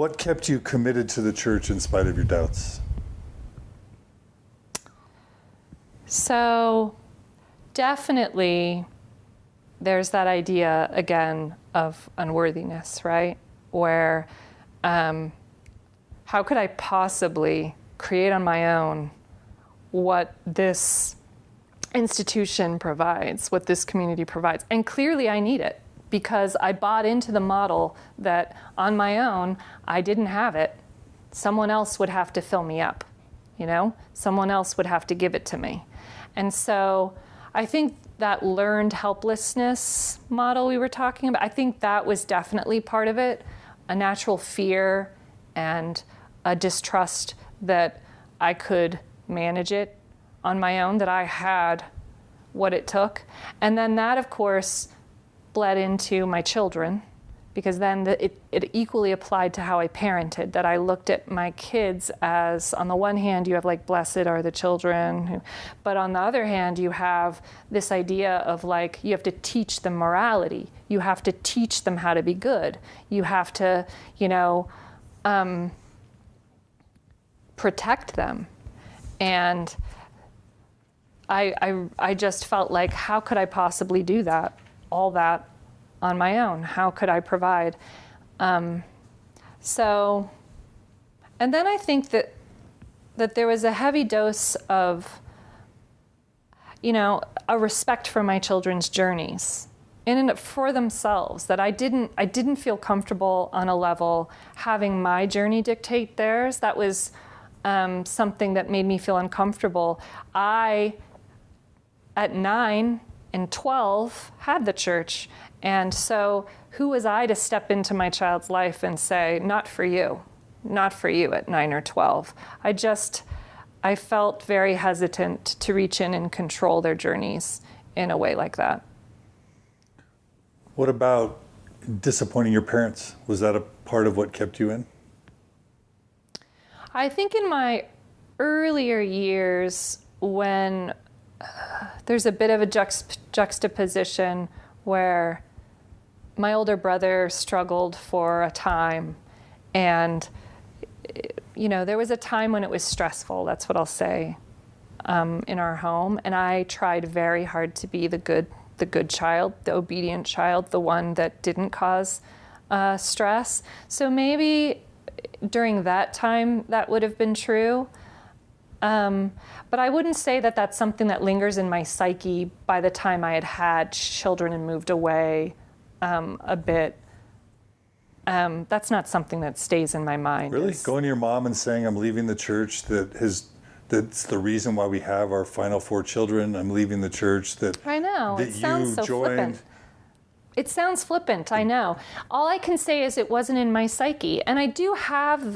What kept you committed to the church in spite of your doubts? So definitely there's that idea again of unworthiness, right? Where how could I possibly create on my own what this institution provides, what this community provides? And clearly I need it, because I bought into the model that on my own, I didn't have it. Someone else would have to fill me up, you know? Someone else would have to give it to me. And so I think that learned helplessness model we were talking about, I think that was definitely part of it, a natural fear and a distrust that I could manage it on my own, that I had what it took. And then that, of course, bled into my children, because then it equally applied to how I parented, that I looked at my kids as, on the one hand, you have like, blessed are the children, but on the other hand, you have this idea of like, you have to teach them morality. You have to teach them how to be good. You have to, you know, protect them. And I just felt like, how could I possibly do that, all that on my own? How could I provide? So, and then I think that there was a heavy dose of, you know, a respect for my children's journeys in and for themselves, that I didn't feel comfortable on a level having my journey dictate theirs. That was something that made me feel uncomfortable. I, at 9 and 12, had the church. And so who was I to step into my child's life and say, not for you at 9 or 12. I felt very hesitant to reach in and control their journeys in a way like that. What about disappointing your parents? Was that a part of what kept you in? I think in my earlier years, when there's a bit of a juxtaposition where my older brother struggled for a time, and you know, there was a time when it was stressful, that's what I'll say, in our home, and I tried very hard to be the good child, the obedient child, the one that didn't cause stress. So maybe during that time that would have been true. But I wouldn't say that that's something that lingers in my psyche by the time I had children and moved away a bit. That's not something that stays in my mind. Really? Going to your mom and saying, I'm leaving the church, that's the reason why we have our final 4 children. I'm leaving the church. I know, it sounds so flippant. It sounds flippant, I know. All I can say is it wasn't in my psyche. And I do have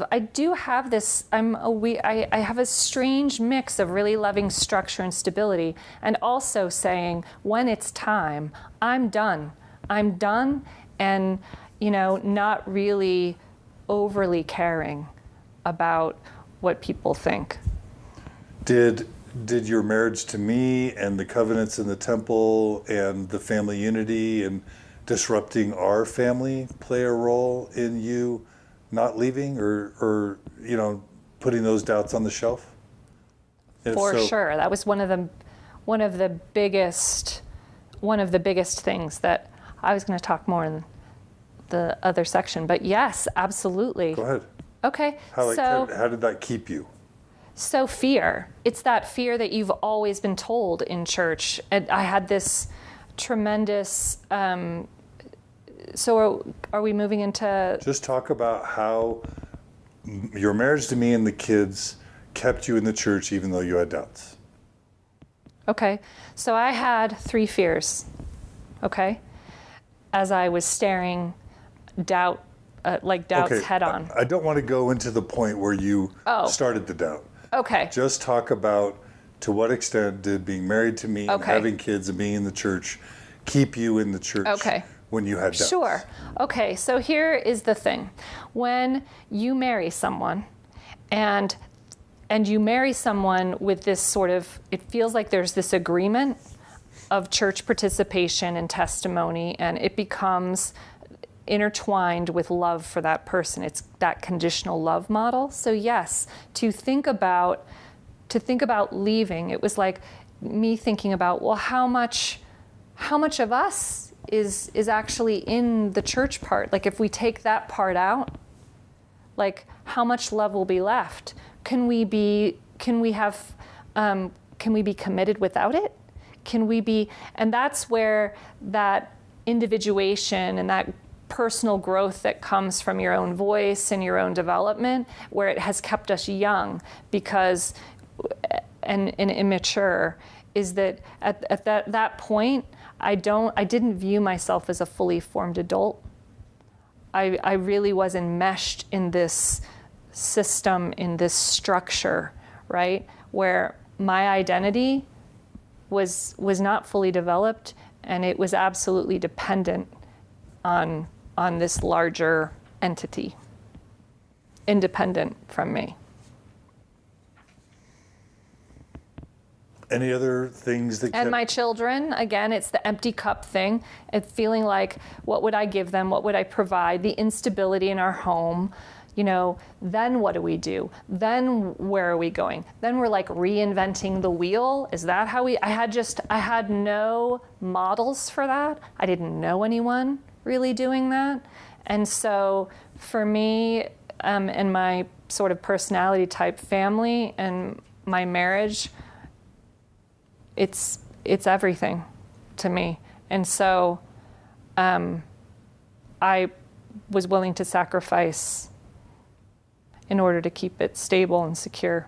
this, I have a strange mix of really loving structure and stability, and also saying, when it's time, I'm done. I'm done, and, you know, not really overly caring about what people think. Did your marriage to me and the covenants in the temple and the family unity and disrupting our family play a role in you not leaving, or you know, putting those doubts on the shelf? For sure, that was one of the biggest things that I was going to talk more in the other section, but yes, absolutely. Go ahead. Okay. How did that keep you? So fear. It's that fear that you've always been told in church. And I had this tremendous. So are we moving into? Just talk about how your marriage to me and the kids kept you in the church even though you had doubts. Okay. So I had 3 fears. Okay. As I was staring doubts head on. I don't want to go into the point where you started the doubt. Okay. Just talk about, to what extent did being married to me and having kids and being in the church keep you in the church when you had doubts? Sure. Okay, so here is the thing. When you marry someone and you marry someone with this sort of, it feels like there's this agreement of church participation and testimony, and it becomes intertwined with love for that person. It's that conditional love model. So yes, to think about leaving, it was like me thinking about, well, how much of us is actually in the church part? Like if we take that part out, like how much love will be left? Can we be committed without it? And that's where that individuation and that personal growth that comes from your own voice and your own development, where it has kept us young and immature, is that at that point, I didn't view myself as a fully formed adult. I really was enmeshed in this system, in this structure, right? Where my identity was not fully developed, and it was absolutely dependent on this larger entity, independent from me. Any other things that And my children, again, it's the empty cup thing. It's feeling like, what would I give them? What would I provide? The instability in our home. Then what do we do? Then where are we going? Then we're like reinventing the wheel. Is that how I had no models for that. I didn't know anyone really doing that. And so for me, and my sort of personality type, family and my marriage, it's everything to me. And so I was willing to sacrifice in order to keep it stable and secure.